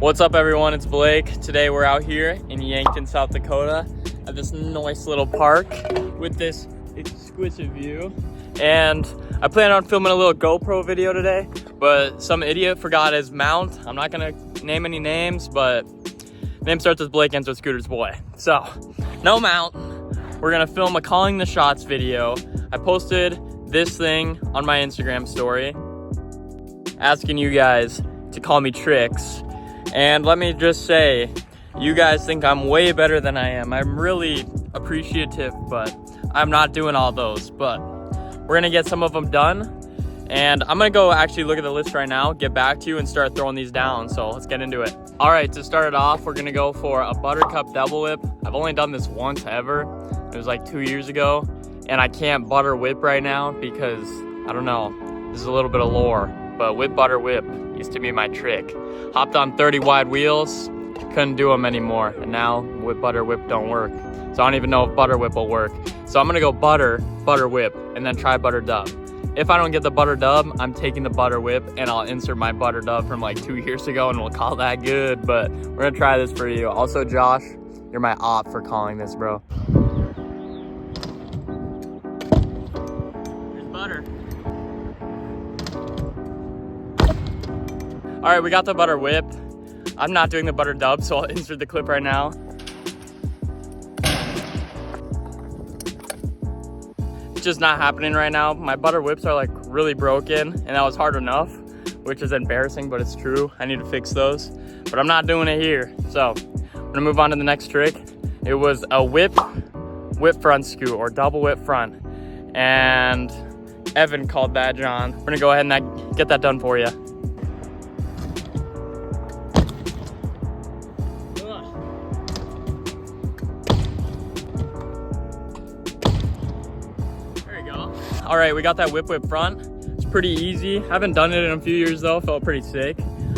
What's up everyone, it's Blake. Today we're out here in Yankton, South Dakota at this nice little park with this exquisite view. And I plan on filming a little GoPro video today, but some idiot forgot his mount. I'm not gonna name any names, but name starts with Blake, ends with Scooter's boy. So, no mount. We're gonna film a calling the shots video. I posted this thing on my Instagram story, asking you guys to call me Tricks. And let me just say, you guys think I'm way better than I am. I'm really appreciative, but I'm not doing all those. But we're gonna get some of them done. And I'm gonna go actually look at the list right now, get back to you and start throwing these down. So let's get into it. All right, to start it off, we're gonna go for a buttercup double whip. I've only done this once ever. It was like 2 years ago. And I can't butter whip right now because, I don't know, this is a little bit of lore. But whip butter whip used to be my trick. Hopped on 30 wide wheels, couldn't do them anymore. And now whip butter whip don't work. So I don't even know if butter whip will work. So I'm gonna go butter whip, and then try butter dub. If I don't get the butter dub, I'm taking the butter whip and I'll insert my butter dub from like 2 years ago and we'll call that good. But we're gonna try this for you. Also, Josh, you're my op for calling this, bro. Here's butter. All right, we got the butter whip. I'm not doing the butter dub, so I'll insert the clip right now. It's just not happening right now. My butter whips are like really broken, and that was hard enough, which is embarrassing, but it's true. I need to fix those, but I'm not doing it here. So I'm gonna move on to the next trick. It was a whip front scoot, or double whip front. And Evan called that John. We're gonna go ahead and get that done for you. All right, we got that whip front. It's pretty easy. Haven't done it in a few years though, felt pretty sick.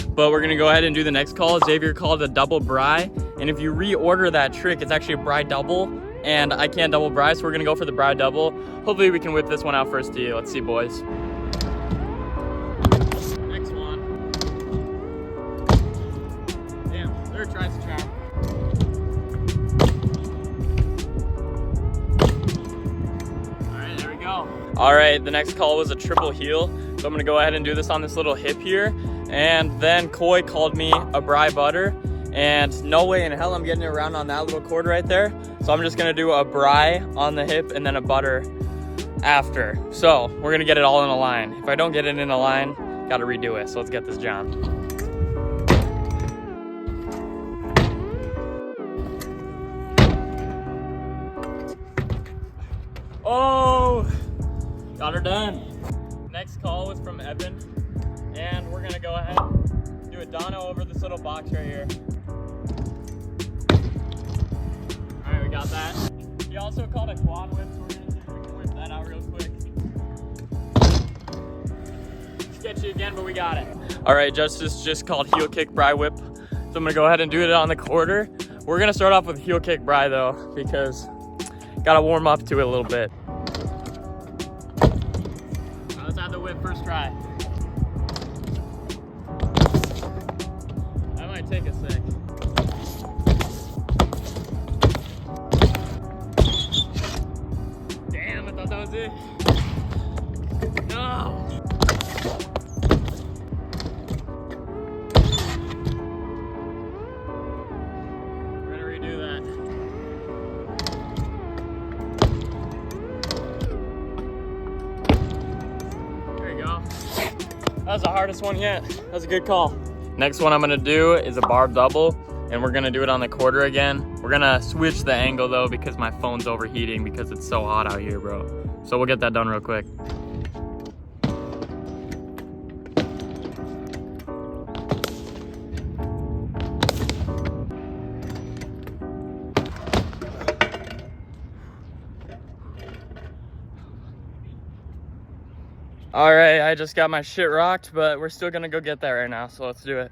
But we're gonna go ahead and do the next call. Xavier called a double bri. And if you reorder that trick, it's actually a bri double. And I can't double bri, so we're gonna go for the bri double. Hopefully we can whip this one out first to you. Let's see, boys. Next one. Damn, third tries to charm. All right, the next call was a triple heel. So I'm gonna go ahead and do this on this little hip here. And then Coy called me a bri butter. And no way in hell I'm getting it around on that little cord right there. So I'm just gonna do a bri on the hip and then a butter after. So we're gonna get it all in a line. If I don't get it in a line, gotta redo it. So let's get this down. Oh! Got her done. Next call was from Evan, and we're gonna go ahead and do a Dono over this little box right here. All right, we got that. He also called a quad whip, so we're gonna see if we can whip that out real quick. Sketchy again, but we got it. All right, Justice just called heel kick bri whip, so I'm gonna go ahead and do it on the quarter. We're gonna start off with heel kick bri though, because gotta warm up to it a little bit. First try. That might take a sec. Damn, I thought that was it. No. We're gonna redo that. That was the hardest one yet. That was a good call. Next one I'm gonna do is a barb double, and we're gonna do it on the quarter again. We're gonna switch the angle though because my phone's overheating because it's so hot out here, bro. So we'll get that done real quick. All right, I just got my shit rocked, but we're still gonna go get that right now, so let's do it.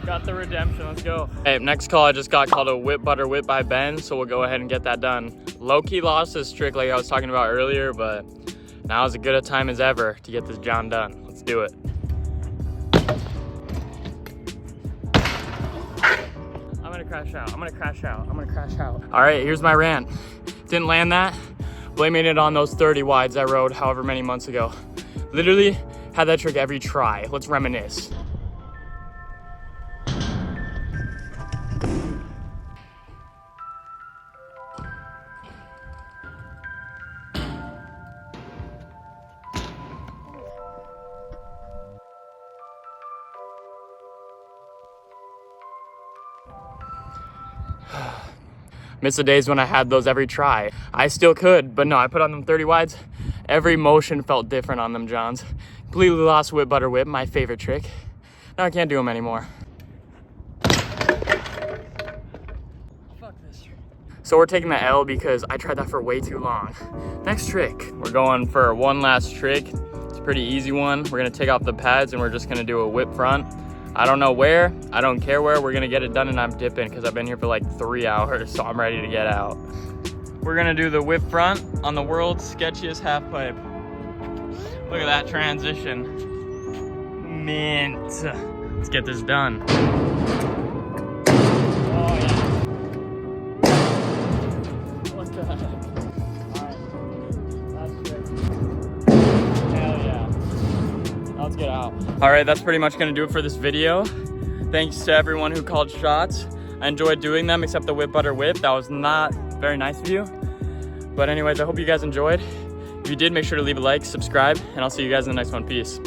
Got the redemption, let's go. Hey, next call I just got called a whip butter whip by Ben, so we'll go ahead and get that done. Low-key lost this trick like I was talking about earlier, but Now is as good a time as ever to get this John done. Let's do it. I'm gonna crash out. I'm gonna crash out. I'm gonna crash out. All right, here's my rant. Didn't land that. Blaming it on those 30 wides I rode however many months ago. Literally had that trick every try. Let's reminisce. Miss the days when I had those every try. I still could, but no, I put on them 30 wides. Every motion felt different on them Johns. Completely lost whip butter whip, my favorite trick. Now I can't do them anymore. Fuck this trick. So we're taking the L because I tried that for way too long. Next trick. We're going for one last trick. It's a pretty easy one. We're gonna take off the pads and we're just gonna do a whip front. I don't know where, I don't care where, we're gonna get it done and I'm dipping because I've been here for like 3 hours, so I'm ready to get out. We're gonna do the whip front on the world's sketchiest half pipe. Look at that transition. Mint. Let's get this done. Oh yeah. What the heck? Alright, that's good. Hell yeah. Let's get out. All right, that's pretty much gonna do it for this video. Thanks to everyone who called shots. I enjoyed doing them, except the whip butter whip. That was not very nice of you. But anyways, I hope you guys enjoyed. If you did, make sure to leave a like, subscribe, and I'll see you guys in the next one. Peace.